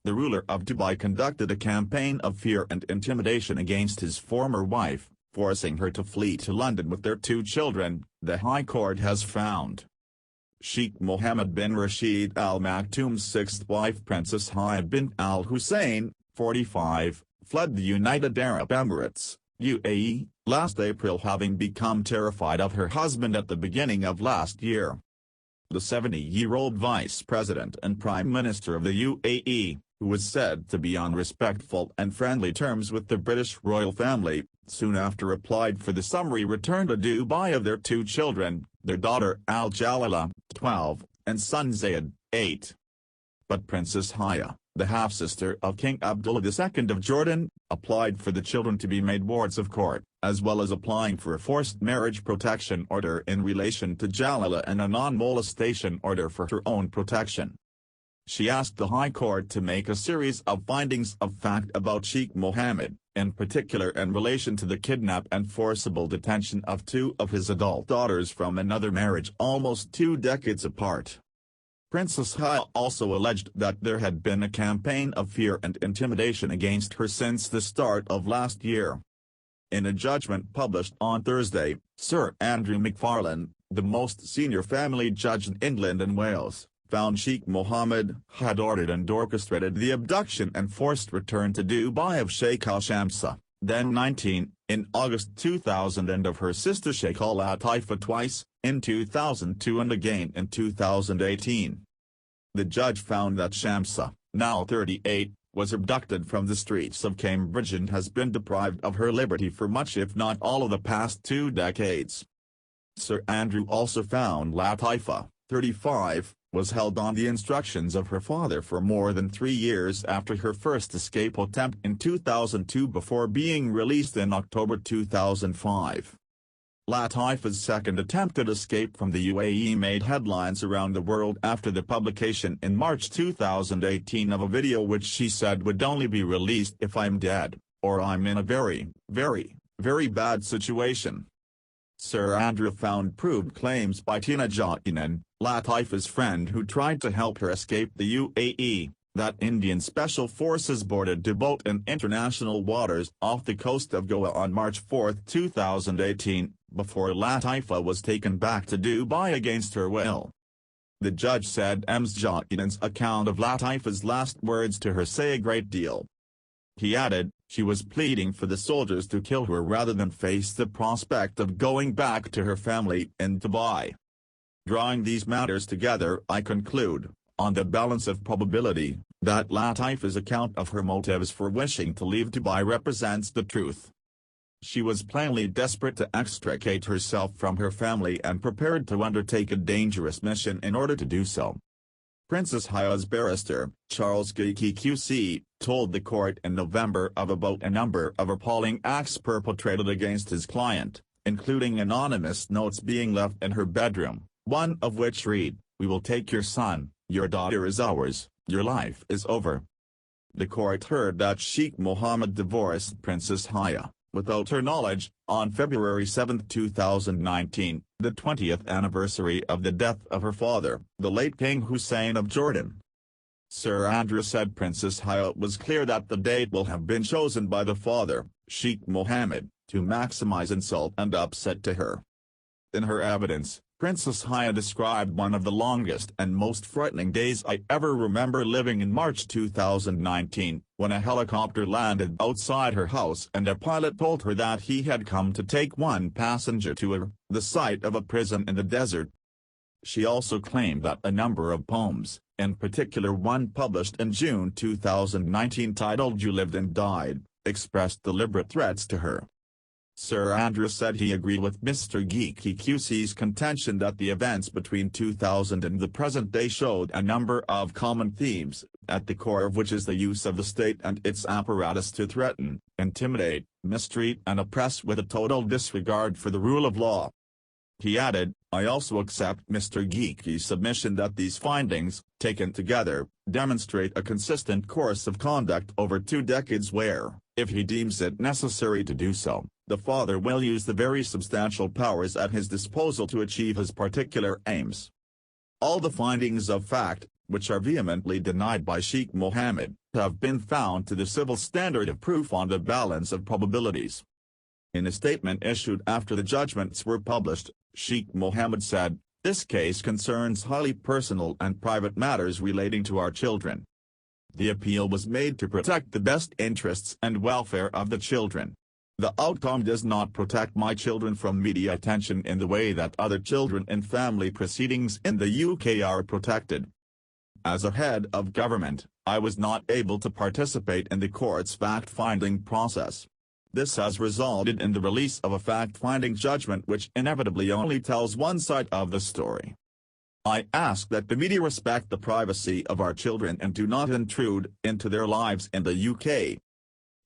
the ruler of Dubai conducted a campaign of fear and intimidation against his former wife, forcing her to flee to London with their 2 children, the High Court has found. Sheikh Mohammed bin Rashid Al Maktoum's 6th wife Princess Haya Bint Al Hussein, 45, fled the United Arab Emirates, UAE, last April, having become terrified of her husband at the beginning of last year. The 70-year-old vice president and prime minister of the UAE, who was said to be on respectful and friendly terms with the British royal family, soon after applied for the summary return to Dubai of their 2 children, their daughter Al-Jalala, 12, and son Zayed, 8. But Princess Haya, the half-sister of King Abdullah II of Jordan, applied for the children to be made wards of court, as well as applying for a forced marriage protection order in relation to Jalala and a non-molestation order for her own protection. She asked the High Court to make a series of findings of fact about Sheikh Mohammed, in particular in relation to the kidnap and forcible detention of 2 of his adult daughters from another marriage almost 2 decades apart. Princess Haya also alleged that there had been a campaign of fear and intimidation against her since the start of last year. In a judgment published on Thursday, Sir Andrew McFarlane, the most senior family judge in England and Wales, found Sheikh Mohammed had ordered and orchestrated the abduction and forced return to Dubai of Sheikh Shamsa, then 19, in August 2000 and of her sister Sheikh Al-Latifa twice, in 2002 and again in 2018. The judge found that Shamsa, now 38, was abducted from the streets of Cambridge and has been deprived of her liberty for much if not all of the past 2 decades. Sir Andrew also found Latifa, 35, was held on the instructions of her father for more than 3 years after her first escape attempt in 2002 before being released in October 2005. Latifa's second attempted escape from the UAE made headlines around the world after the publication in March 2018 of a video which she said would only be released if I'm dead, or I'm in a very, very, very bad situation. Sir Andrew found proved claims by Tina Jatinan, Latifa's friend who tried to help her escape the UAE, that Indian Special Forces boarded a boat in international waters off the coast of Goa on March 4, 2018, before Latifa was taken back to Dubai against her will. The judge said Ms. Jatinan's account of Latifa's last words to her say a great deal. He added, she was pleading for the soldiers to kill her rather than face the prospect of going back to her family in Dubai. Drawing these matters together, I conclude, on the balance of probability, that Latifa's account of her motives for wishing to leave Dubai represents the truth. She was plainly desperate to extricate herself from her family and prepared to undertake a dangerous mission in order to do so. Princess Haya's barrister, Charles Geeky QC, told the court in November about a number of appalling acts perpetrated against his client, including anonymous notes being left in her bedroom, one of which read, "We will take your son, your daughter is ours, your life is over." The court heard that Sheikh Mohammed divorced Princess Haya, without her knowledge, on February 7, 2019, the 20th anniversary of the death of her father, the late King Hussein of Jordan. Sir Andrew said Princess Haya was clear that the date will have been chosen by the father, Sheikh Mohammed, to maximize insult and upset to her. In her evidence, Princess Haya described one of the longest and most frightening days I ever remember living in March 2019, when a helicopter landed outside her house and a pilot told her that he had come to take one passenger to the site of a prison in the desert. She also claimed that a number of poems, in particular one published in June 2019 titled "You Lived and Died," expressed deliberate threats to her. Sir Andrew said he agreed with Mr. Geeky QC's contention that the events between 2000 and the present day showed a number of common themes, at the core of which is the use of the state and its apparatus to threaten, intimidate, mistreat and oppress with a total disregard for the rule of law. He added, "I also accept Mr. Geeky's submission that these findings, taken together, demonstrate a consistent course of conduct over 2 decades where, if he deems it necessary to do so, the father will use the very substantial powers at his disposal to achieve his particular aims. All the findings of fact, which are vehemently denied by Sheikh Mohammed, have been found to the civil standard of proof on the balance of probabilities. In a statement issued after the judgments were published, Sheikh Mohammed said, "This case concerns highly personal and private matters relating to our children. The appeal was made to protect the best interests and welfare of the children. The outcome does not protect my children from media attention in the way that other children in family proceedings in the UK are protected. As a head of government, I was not able to participate in the court's fact-finding process. This has resulted in the release of a fact-finding judgment which inevitably only tells one side of the story. I ask that the media respect the privacy of our children and do not intrude into their lives in the UK."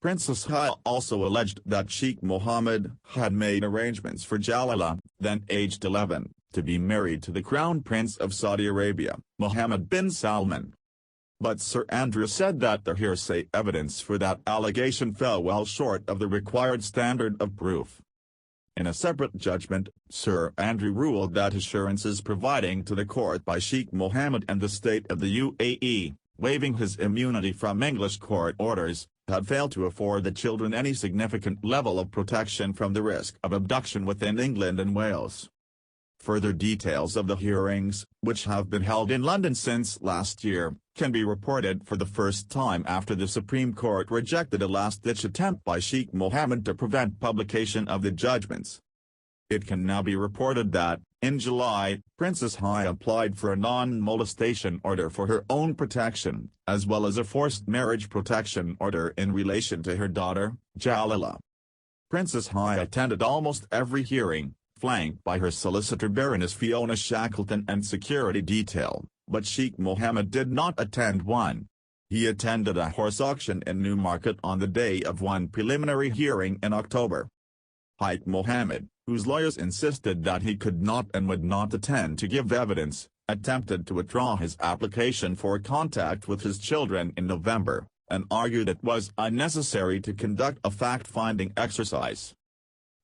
Princess Haya also alleged that Sheikh Mohammed had made arrangements for Jalila, then aged 11, to be married to the Crown Prince of Saudi Arabia, Mohammed bin Salman. But Sir Andrew said that the hearsay evidence for that allegation fell well short of the required standard of proof. In a separate judgment, Sir Andrew ruled that assurances providing to the court by Sheikh Mohammed and the state of the UAE, waiving his immunity from English court orders, had failed to afford the children any significant level of protection from the risk of abduction within England and Wales. Further details of the hearings, which have been held in London since last year, can be reported for the first time after the Supreme Court rejected a last-ditch attempt by Sheikh Mohammed to prevent publication of the judgments. It can now be reported that, in July, Princess Haya applied for a non-molestation order for her own protection, as well as a forced marriage protection order in relation to her daughter, Jalila. Princess Haya attended almost every hearing, flanked by her solicitor Baroness Fiona Shackleton and security detail, but Sheikh Mohammed did not attend one. He attended a horse auction in Newmarket on the day of one preliminary hearing in October. Sheikh Mohammed, whose lawyers insisted that he could not and would not attend to give evidence, attempted to withdraw his application for contact with his children in November, and argued it was unnecessary to conduct a fact-finding exercise.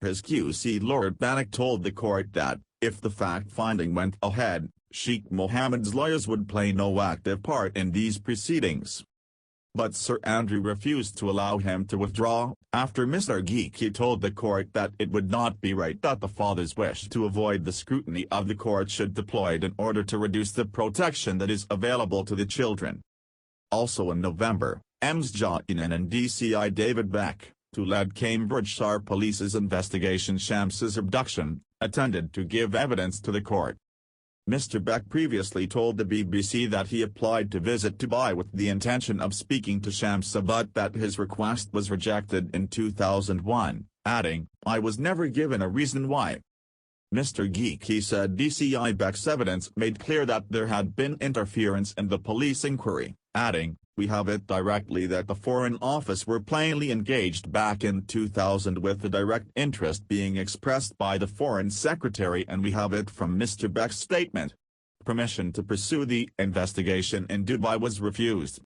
His QC lawyer Banak told the court that, if the fact-finding went ahead, Sheikh Mohammed's lawyers would play no active part in these proceedings. But Sir Andrew refused to allow him to withdraw, after Mr. Geeky told the court that it would not be right that the fathers wished to avoid the scrutiny of the court should deployed in order to reduce the protection that is available to the children. Also in November, EMS Jainan and DCI David Beck, who led Cambridgeshire Police's investigation Shams's abduction, attended to give evidence to the court. Mr. Beck previously told the BBC that he applied to visit Dubai with the intention of speaking to Shamsa but that his request was rejected in 2001, adding, "I was never given a reason why." Mr. Geeky said DCI Beck's evidence made clear that there had been interference in the police inquiry, adding, "We have it directly that the Foreign Office were plainly engaged back in 2000 with the direct interest being expressed by the Foreign Secretary and we have it from Mr. Beck's statement." Permission to pursue the investigation in Dubai was refused.